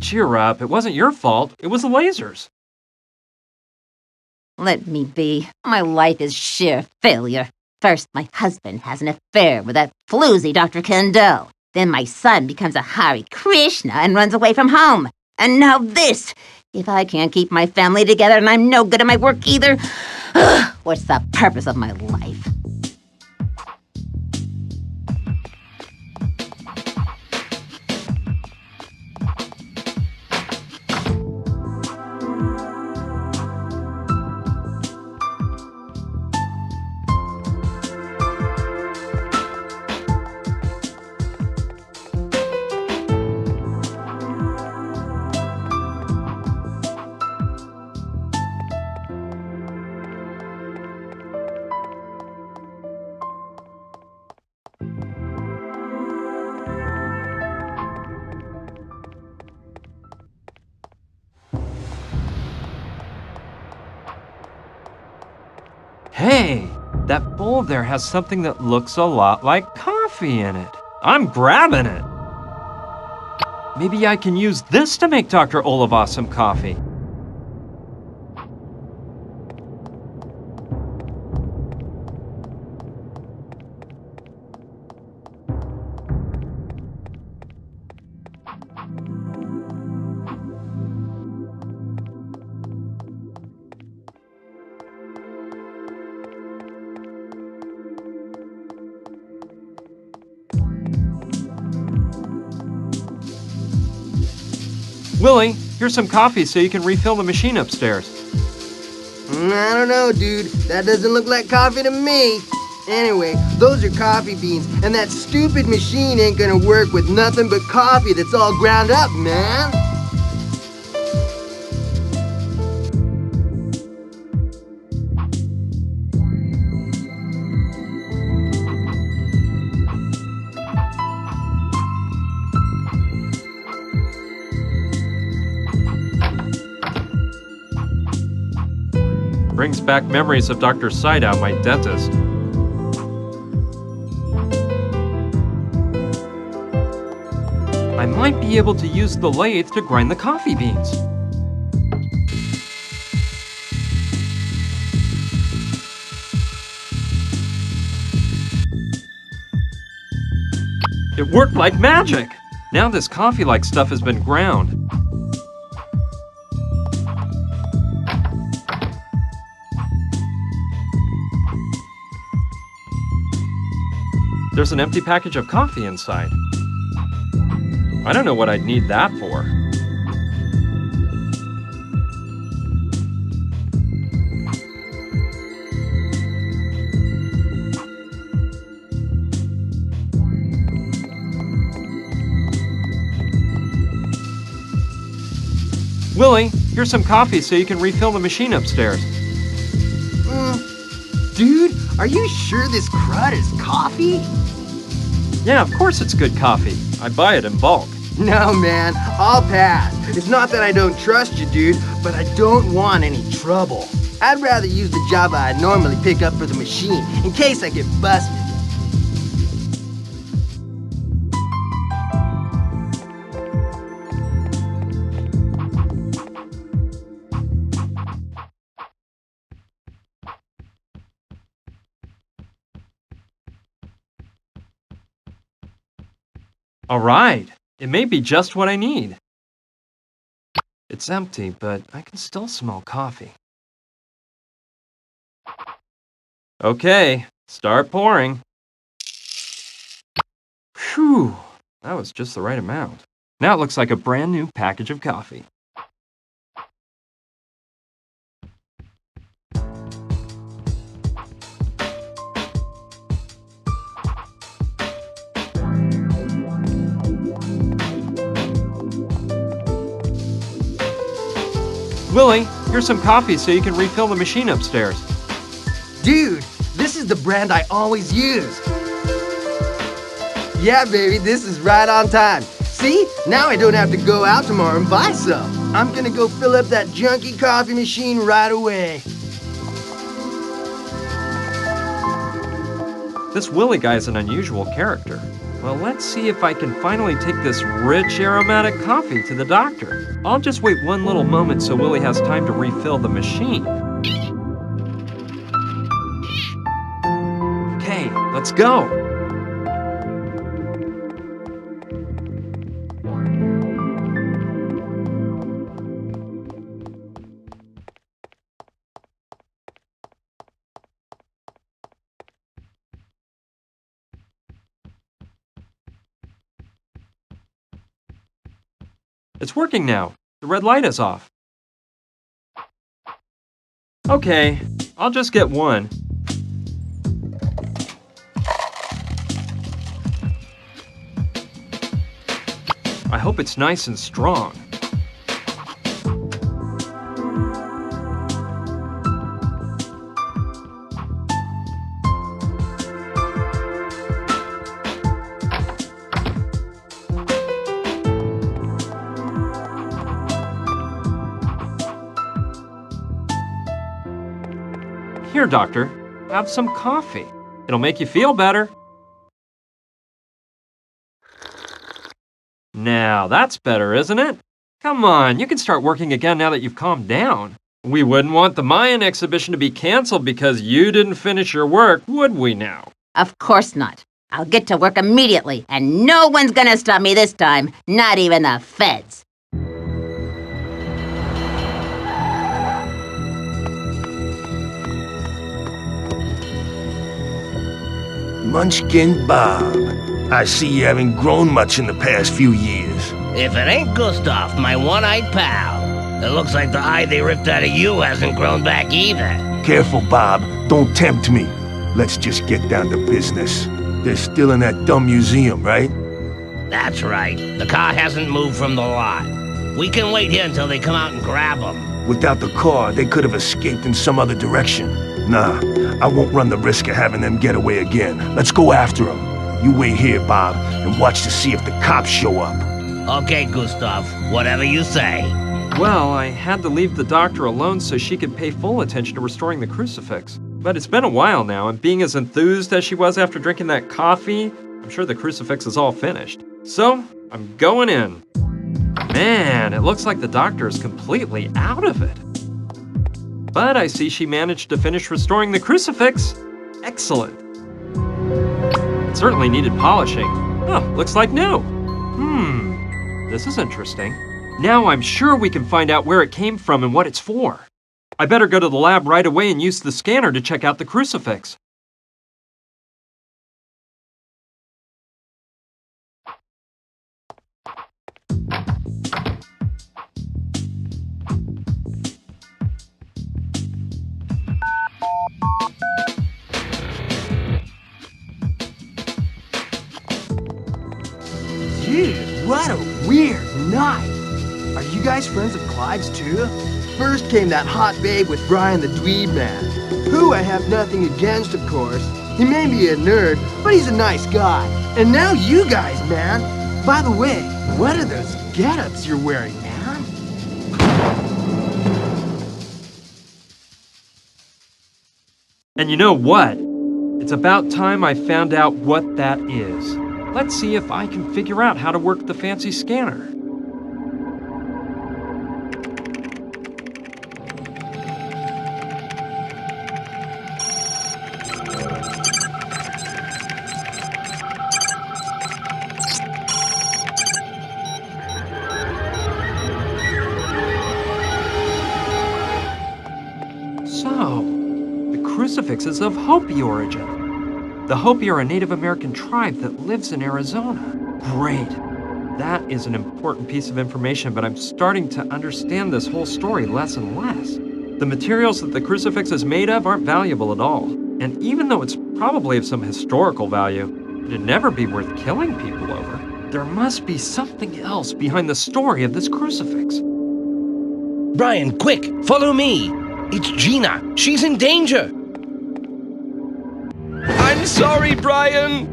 cheer up. It wasn't your fault. It was the lasers. Let me be. My life is sheer failure. First, my husband has an affair with that floozy Dr. Kendall. Then my son becomes a Hare Krishna and runs away from home. And now this! If I can't keep my family together and I'm no good at my work either, what's the purpose of my life? Hey, that bowl there has something that looks a lot like coffee in it. I'm grabbing it. Maybe I can use this to make Dr. Olivas some coffee. Willie, here's some coffee so you can refill the machine upstairs. I don't know, dude. That doesn't look like coffee to me. Anyway, those are coffee beans, and that stupid machine ain't gonna work with nothing but coffee that's all ground up, man. Brings back memories of Dr. Sideout, my dentist. I might be able to use the lathe to grind the coffee beans. It worked like magic! Now this coffee-like stuff has been ground. There's an empty package of coffee inside. I don't know what I'd need that for. Willie, here's some coffee so you can refill the machine upstairs. Dude, are you sure this crud is coffee? Yeah, of course it's good coffee. I buy it in bulk. No, man, I'll pass. It's not that I don't trust you, dude, but I don't want any trouble. I'd rather use the Java I normally pick up for the machine in case I get busted. All right, it may be just what I need. It's empty, but I can still smell coffee. Okay, start pouring. Phew, that was just the right amount. Now it looks like a brand new package of coffee. Willie, here's some coffee so you can refill the machine upstairs. Dude, this is the brand I always use. Yeah, baby, this is right on time. See? Now I don't have to go out tomorrow and buy some. I'm gonna go fill up that junky coffee machine right away. This Willie guy is an unusual character. Well, let's see if I can finally take this rich aromatic coffee to the doctor. I'll just wait one little moment so Willie has time to refill the machine. Okay, let's go. It's working now. The red light is off. Okay, I'll just get one. I hope it's nice and strong. Here, doctor, have some coffee. It'll make you feel better. Now, that's better, isn't it? Come on, you can start working again now that you've calmed down. We wouldn't want the Mayan exhibition to be canceled because you didn't finish your work, would we now? Of course not. I'll get to work immediately, and no one's gonna stop me this time, not even the feds. Munchkin Bob, I see you haven't grown much in the past few years. If it ain't Gustav, my one-eyed pal. It looks like the eye they ripped out of you hasn't grown back either. Careful, Bob. Don't tempt me. Let's just get down to business. They're still in that dumb museum, right? That's right. The car hasn't moved from the lot. We can wait here until they come out and grab them. Without the car, they could have escaped in some other direction. Nah, I won't run the risk of having them get away again. Let's go after them. You wait here, Bob, and watch to see if the cops show up. Okay, Gustav. Whatever you say. Well, I had to leave the doctor alone so she could pay full attention to restoring the crucifix. But it's been a while now, and being as enthused as she was after drinking that coffee, I'm sure the crucifix is all finished. So, I'm going in. Man, it looks like the doctor is completely out of it. But I see she managed to finish restoring the crucifix. Excellent. It certainly needed polishing. Oh, looks like new. This is interesting. Now I'm sure we can find out where it came from and what it's for. I better go to the lab right away and use the scanner to check out the crucifix. Dude, what a weird night. Are you guys friends of Clyde's too? First came that hot babe with Brian the dweeb man, who I have nothing against, of course. He may be a nerd, but he's a nice guy. And now you guys, man. By the way, what are those get-ups you're wearing, man? And you know what? It's about time I found out what that is. Let's see if I can figure out how to work the fancy scanner. So, the crucifix is of Hopi origin. The Hopi are a Native American tribe that lives in Arizona. Great. That is an important piece of information, but I'm starting to understand this whole story less and less. The materials that the crucifix is made of aren't valuable at all. And even though it's probably of some historical value, it'd never be worth killing people over. There must be something else behind the story of this crucifix. Brian, quick, follow me. It's Gina. She's in danger. I'm sorry, Brian.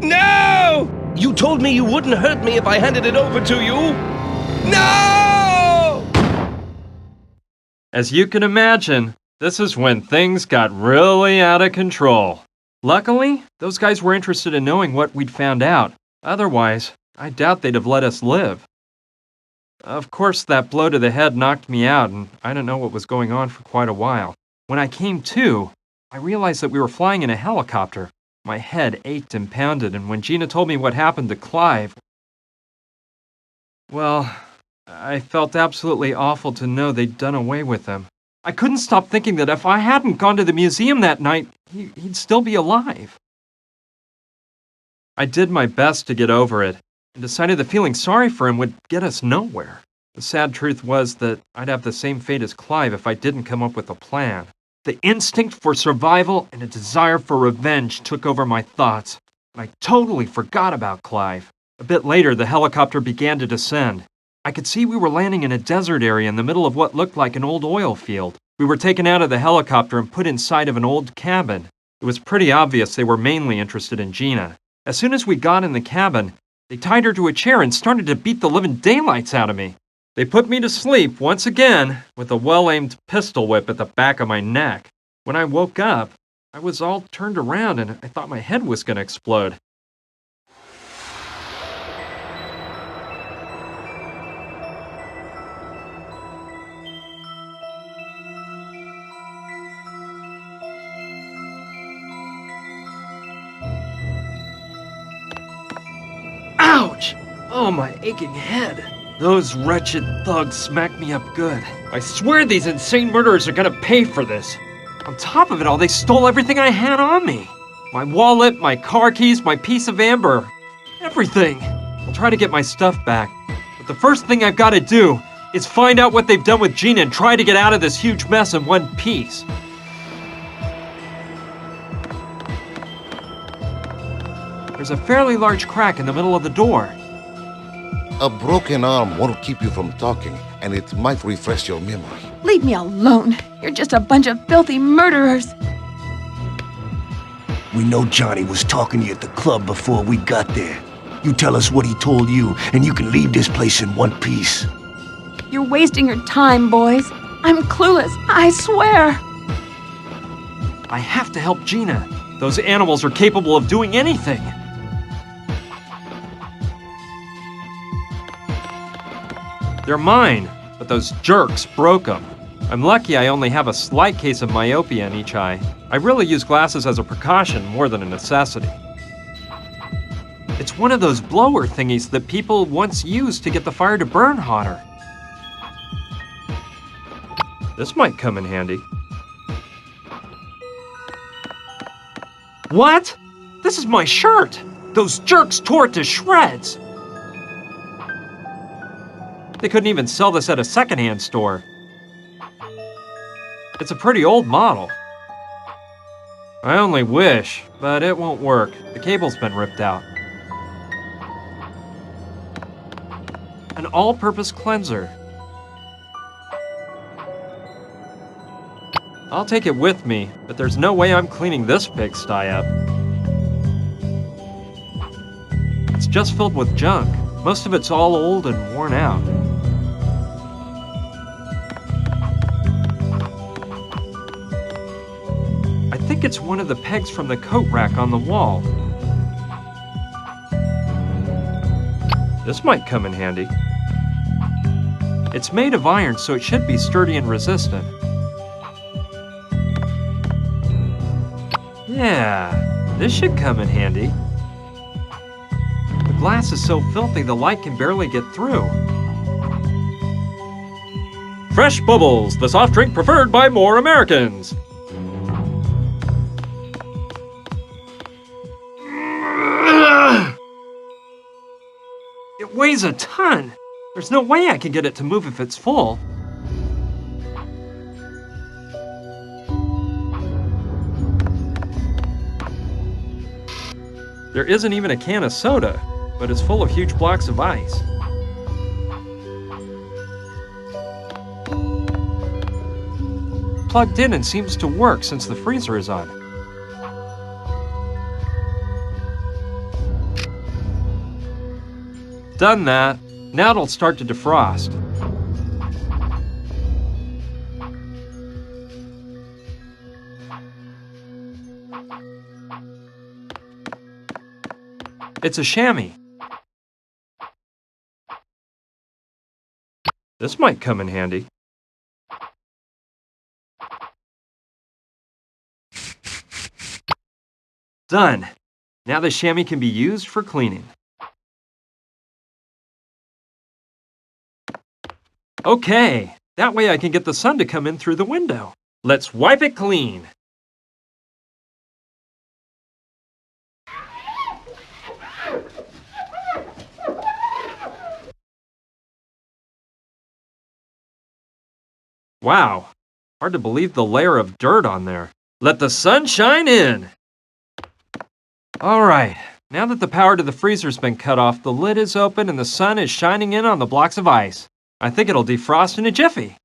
No! You told me you wouldn't hurt me if I handed it over to you. No! As you can imagine, this is when things got really out of control. Luckily, those guys were interested in knowing what we'd found out. Otherwise, I doubt they'd have let us live. Of course, that blow to the head knocked me out, and I didn't know what was going on for quite a while. When I came to, I realized that we were flying in a helicopter. My head ached and pounded, and when Gina told me what happened to Clive, well, I felt absolutely awful to know they'd done away with him. I couldn't stop thinking that if I hadn't gone to the museum that night, he'd still be alive. I did my best to get over it, and decided that feeling sorry for him would get us nowhere. The sad truth was that I'd have the same fate as Clive if I didn't come up with a plan. The instinct for survival and a desire for revenge took over my thoughts, and I totally forgot about Clive. A bit later, the helicopter began to descend. I could see we were landing in a desert area in the middle of what looked like an old oil field. We were taken out of the helicopter and put inside of an old cabin. It was pretty obvious they were mainly interested in Gina. As soon as we got in the cabin, they tied her to a chair and started to beat the living daylights out of me. They put me to sleep once again with a well-aimed pistol whip at the back of my neck. When I woke up, I was all turned around and I thought my head was going to explode. Ouch! Oh, my aching head. Those wretched thugs smacked me up good. I swear these insane murderers are gonna pay for this. On top of it all, they stole everything I had on me. My wallet, my car keys, my piece of amber. Everything. I'll try to get my stuff back. But the first thing I've got to do is find out what they've done with Gina and try to get out of this huge mess in one piece. There's a fairly large crack in the middle of the door. A broken arm won't keep you from talking, and it might refresh your memory. Leave me alone. You're just a bunch of filthy murderers. We know Johnny was talking to you at the club before we got there. You tell us what he told you, and you can leave this place in one piece. You're wasting your time, boys. I'm clueless, I swear. I have to help Gina. Those animals are capable of doing anything. They're mine, but those jerks broke them. I'm lucky I only have a slight case of myopia in each eye. I really use glasses as a precaution more than a necessity. It's one of those blower thingies that people once used to get the fire to burn hotter. This might come in handy. What? This is my shirt! Those jerks tore it to shreds! They couldn't even sell this at a secondhand store. It's a pretty old model. I only wish, but it won't work. The cable's been ripped out. An all-purpose cleanser. I'll take it with me, but there's no way I'm cleaning this pigsty up. It's just filled with junk. Most of it's all old and worn out. I think it's one of the pegs from the coat rack on the wall. This might come in handy. It's made of iron, so it should be sturdy and resistant. Yeah, this should come in handy. The glass is so filthy the light can barely get through. Fresh Bubbles, the soft drink preferred by more Americans. It weighs a ton. There's no way I can get it to move if it's full. There isn't even a can of soda, but it's full of huge blocks of ice. Plugged in and seems to work since the freezer is on. Done that. Now it'll start to defrost. It's a chamois. This might come in handy. Done. Now the chamois can be used for cleaning. Okay, that way I can get the sun to come in through the window. Let's wipe it clean. Wow, hard to believe the layer of dirt on there. Let the sun shine in. All right, now that the power to the freezer's been cut off, the lid is open and the sun is shining in on the blocks of ice. I think it'll defrost in a jiffy.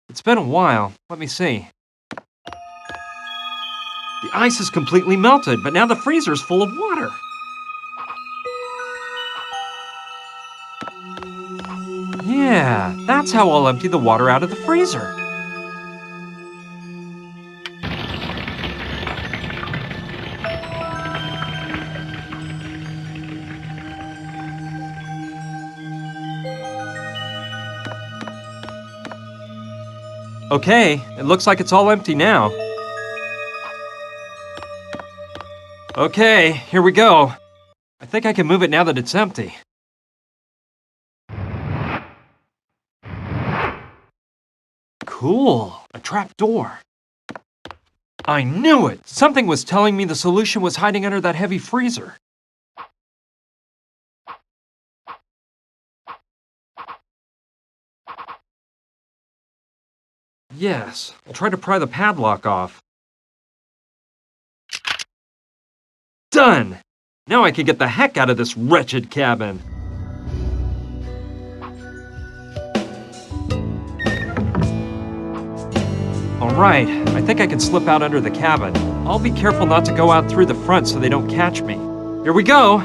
It's been a while. Let me see. The ice is completely melted, but now the freezer's full of water. Yeah, that's how I'll empty the water out of the freezer. Okay, it looks like it's all empty now. Okay, here we go. I think I can move it now that it's empty. Cool, a trap door. I knew it! Something was telling me the solution was hiding under that heavy freezer. Yes, I'll try to pry the padlock off. Done! Now I can get the heck out of this wretched cabin. Alright, I think I can slip out under the cabin. I'll be careful not to go out through the front so they don't catch me. Here we go!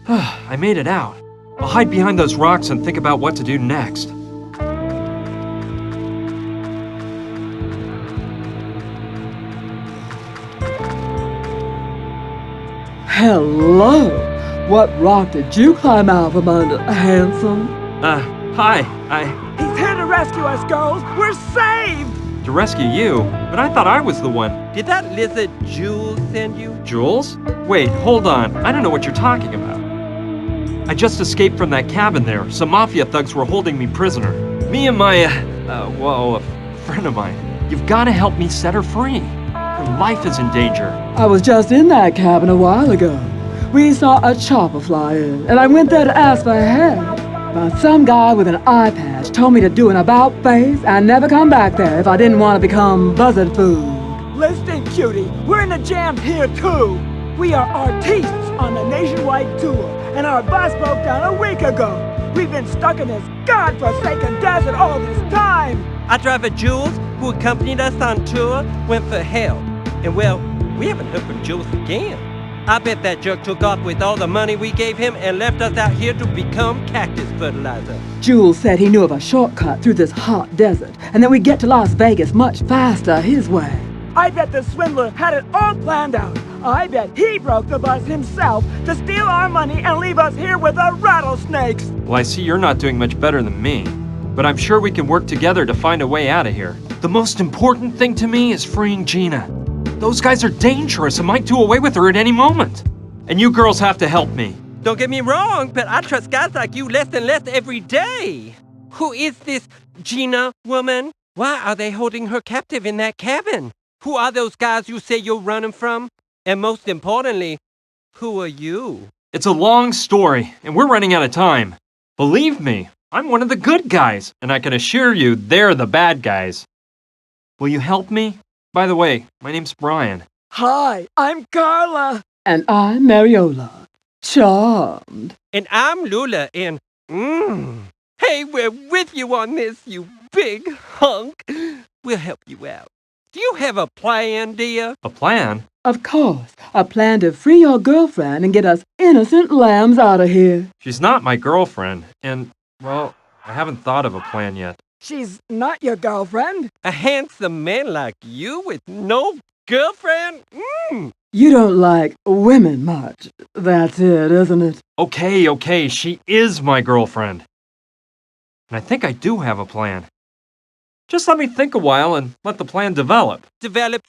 I made it out. I'll hide behind those rocks and think about what to do next. Hello! What rock did you climb out from under, handsome? Hi, He's here to rescue us, girls! We're saved! to rescue you, but I thought I was the one. Did that lizard Jules send you? Jules? Wait, hold on. I don't know what you're talking about. I just escaped from that cabin there. Some mafia thugs were holding me prisoner. Me and my, a friend of mine. You've got to help me set her free. Her life is in danger. I was just in that cabin a while ago. We saw a chopper fly in, and I went there to ask for help. But some guy with an eye patch told me to do an about face and never come back there if I didn't want to become buzzard food. Listen, cutie, we're in a jam here too. We are artistes on a nationwide tour, and our bus broke down a week ago. We've been stuck in this godforsaken desert all this time. Our driver Jules, who accompanied us on tour, went for help. And well, we haven't heard from Jules again. I bet that jerk took off with all the money we gave him and left us out here to become cactus fertilizer. Jules said he knew of a shortcut through this hot desert, and that we'd get to Las Vegas much faster his way. I bet the swindler had it all planned out. I bet he broke the bus himself to steal our money and leave us here with the rattlesnakes. Well, I see you're not doing much better than me. But I'm sure we can work together to find a way out of here. The most important thing to me is freeing Gina. Those guys are dangerous and might do away with her at any moment. And you girls have to help me. Don't get me wrong, but I trust guys like you less and less every day. Who is this Gina woman? Why are they holding her captive in that cabin? Who are those guys you say you're running from? And most importantly, who are you? It's a long story, and we're running out of time. Believe me, I'm one of the good guys, and I can assure you they're the bad guys. Will you help me? By the way, my name's Brian. Hi, I'm Carla. And I'm Mariola. Charmed. And I'm Lula, and hey, we're with you on this, you big hunk. We'll help you out. Do you have a plan, dear? A plan? Of course, a plan to free your girlfriend and get us innocent lambs out of here. She's not my girlfriend, and, well, I haven't thought of a plan yet. She's not your girlfriend. A handsome man like you with no girlfriend? You don't like women much. That's it, isn't it? Okay, she is my girlfriend. And I think I do have a plan. Just let me think a while and let the plan develop. Develop.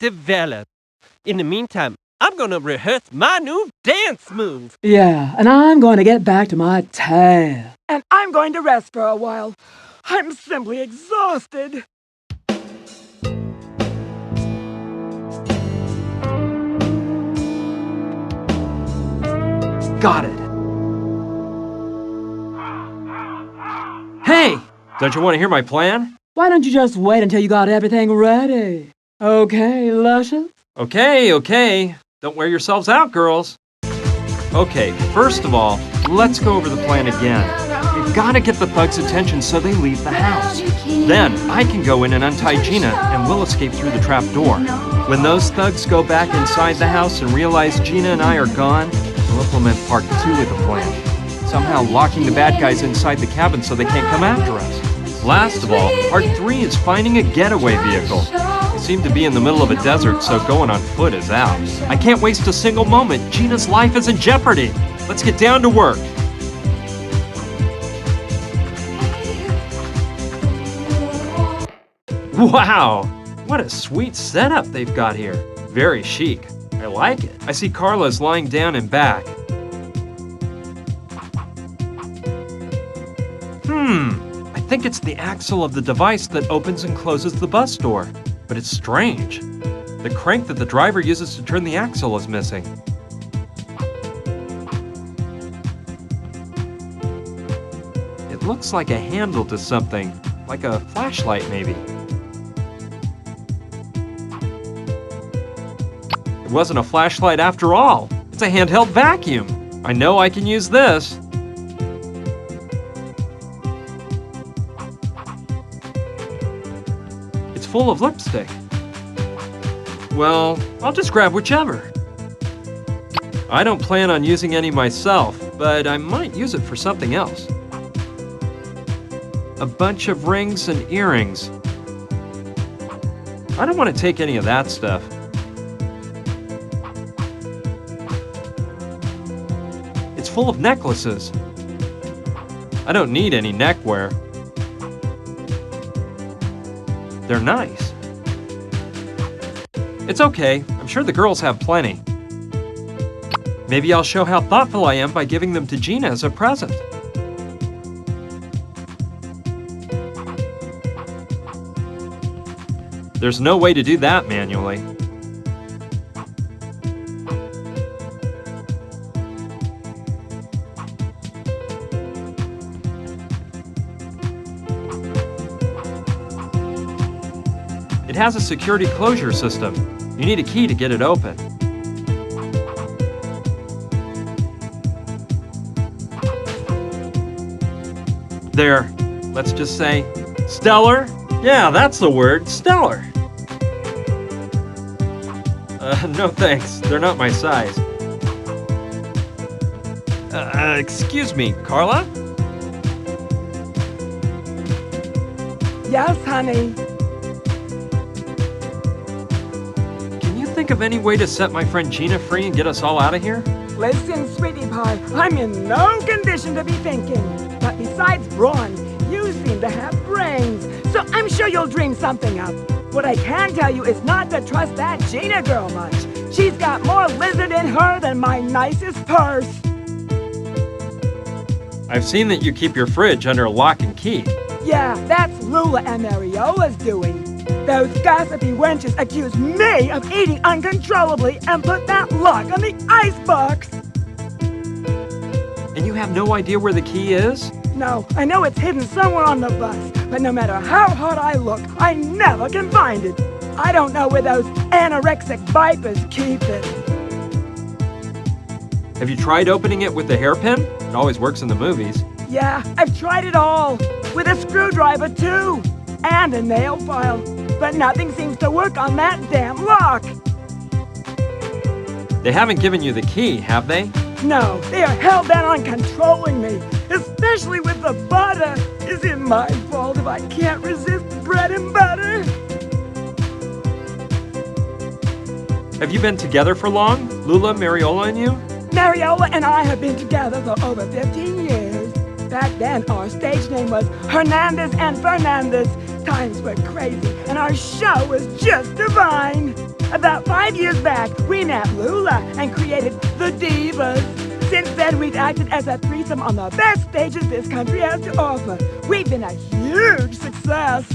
In the meantime, I'm gonna rehearse my new dance move. Yeah, and I'm going to get back to my tan. And I'm going to rest for a while. I'm simply exhausted. Got it. Hey! Don't you want to hear my plan? Why don't you just wait until you got everything ready? Okay, Luscious? Okay. Don't wear yourselves out, girls. Okay, first of all, let's go over the plan again. We've got to get the thugs' attention so they leave the house. Then I can go in and untie Gina, and we'll escape through the trap door. When those thugs go back inside the house and realize Gina and I are gone, we'll implement part 2 of the plan. Somehow locking the bad guys inside the cabin so they can't come after us. Last of all, part 3 is finding a getaway vehicle. We seem to be in the middle of a desert, so going on foot is out. I can't waste a single moment. Gina's life is in jeopardy. Let's get down to work. Wow, what a sweet setup they've got here. Very chic. I like it. I see Carla's lying down in back. I think it's the axle of the device that opens and closes the bus door. But it's strange. The crank that the driver uses to turn the axle is missing. It looks like a handle to something, like a flashlight maybe. It wasn't a flashlight after all. It's a handheld vacuum. I know I can use this. It's full of lipstick. Well, I'll just grab whichever. I don't plan on using any myself, but I might use it for something else. A bunch of rings and earrings. I don't want to take any of that stuff. It's full of necklaces. I don't need any neckwear. They're nice. It's okay. I'm sure the girls have plenty. Maybe I'll show how thoughtful I am by giving them to Gina as a present. There's no way to do that manually. It has a security closure system. You need a key to get it open. There, let's just say, stellar? Yeah, that's the word, stellar. No thanks, they're not my size. Excuse me, Carla? Yes, honey. Can you think of any way to set my friend Gina free and get us all out of here? Listen, sweetie pie, I'm in no condition to be thinking. But besides brawn, you seem to have brains, so I'm sure you'll dream something up. What I can tell you is not to trust that Gina girl much. She's got more lizard in her than my nicest purse. I've seen that you keep your fridge under lock and key. Yeah, that's Lula and Mariola's doing. Those gossipy wenches accuse me of eating uncontrollably and put that lock on the icebox. And you have no idea where the key is? No, I know it's hidden somewhere on the bus, but no matter how hard I look, I never can find it. I don't know where those anorexic vipers keep it. Have you tried opening it with the hairpin? It always works in the movies. Yeah, I've tried it all. With a screwdriver, too. And a nail file. But nothing seems to work on that damn lock. They haven't given you the key, have they? No, they are hell-bent on controlling me. Especially with the butter. Is it my fault if I can't resist bread and butter? Have you been together for long? Lula, Mariola, and you? Mariola and I have been together for over 15 years. Back then, our stage name was Hernandez and Fernandez. Times were crazy, and our show was just divine. About 5 years back, we met Lula and created the Divas. Since then, we've acted as a threesome on the best stages this country has to offer. We've been a huge success.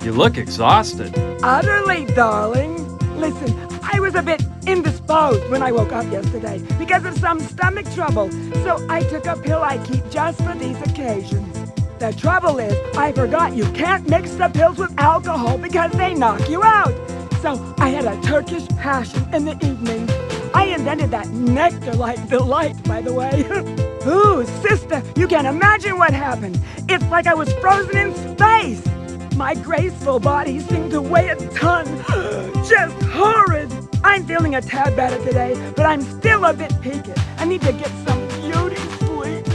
You look exhausted. Utterly, darling. Listen, I was a bit indisposed when I woke up yesterday because of some stomach trouble, so I took a pill I keep just for these occasions. The trouble is, I forgot you can't mix the pills with alcohol because they knock you out. So I had a Turkish passion in the evening. I invented that nectar-like delight, by the way. Ooh, sister, you can't imagine what happened. It's like I was frozen in space. My graceful body seemed to weigh a ton. Just horrid. I'm feeling a tad better today, but I'm still a bit peaked. I need to get some beauty sleep.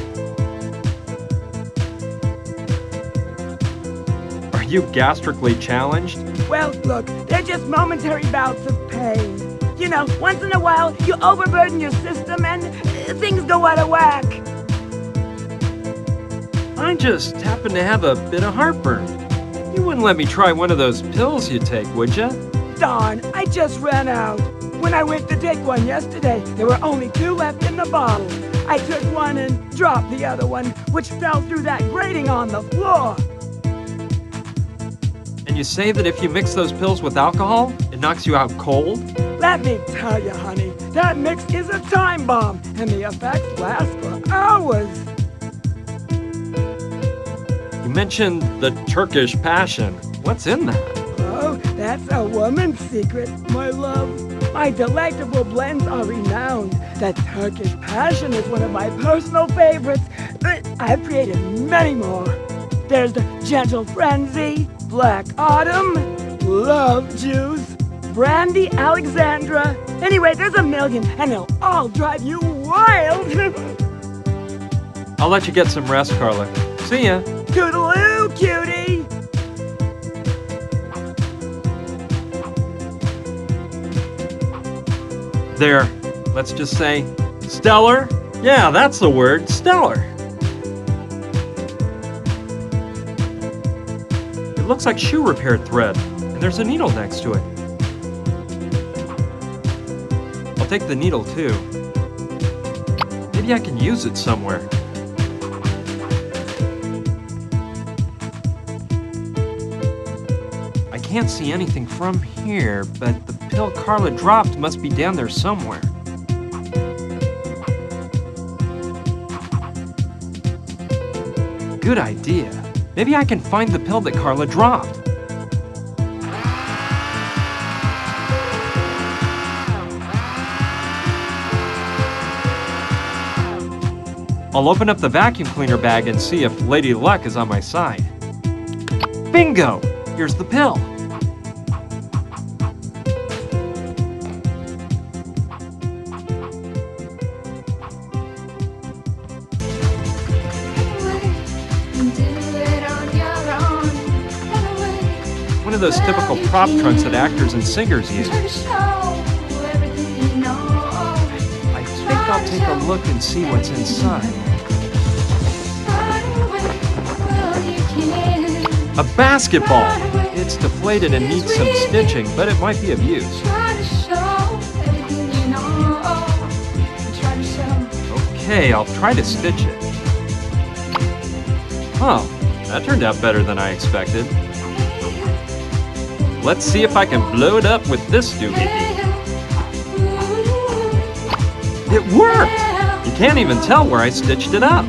Are you gastrically challenged? Well, look, they're just momentary bouts of pain. You know, once in a while, you overburden your system and things go out of whack. I just happen to have a bit of heartburn. You wouldn't let me try one of those pills you take, would you? Darn, I just ran out. When I went to take one yesterday, there were only 2 left in the bottle. I took one and dropped the other one, which fell through that grating on the floor. And you say that if you mix those pills with alcohol, it knocks you out cold? Let me tell you, honey, that mix is a time bomb, and the effects last for hours. You mentioned the Turkish passion. What's in that? Oh, that's a woman's secret, my love. My delectable blends are renowned. The Turkish passion is one of my personal favorites, but I've created many more. There's the Gentle Frenzy, Black Autumn, Love Juice, Brandy Alexandra. Anyway, there's a million, and they'll all drive you wild. I'll let you get some rest, Carla. See ya. Toodaloo, cutie! There, let's just say, stellar? Yeah, that's the word, stellar. It looks like shoe repair thread, and there's a needle next to it. I'll take the needle too. Maybe I can use it somewhere. I can't see anything from here, but the pill Carla dropped must be down there somewhere. Good idea. Maybe I can find the pill that Carla dropped. I'll open up the vacuum cleaner bag and see if Lady Luck is on my side. Bingo! Here's the pill. One of those typical prop trunks that actors and singers use. I think I'll take a look and see what's inside. A basketball! It's deflated and needs some stitching, but it might be of use. Okay, I'll try to stitch it. Oh, that turned out better than I expected. Let's see if I can blow it up with this doohickey. It worked! You can't even tell where I stitched it up.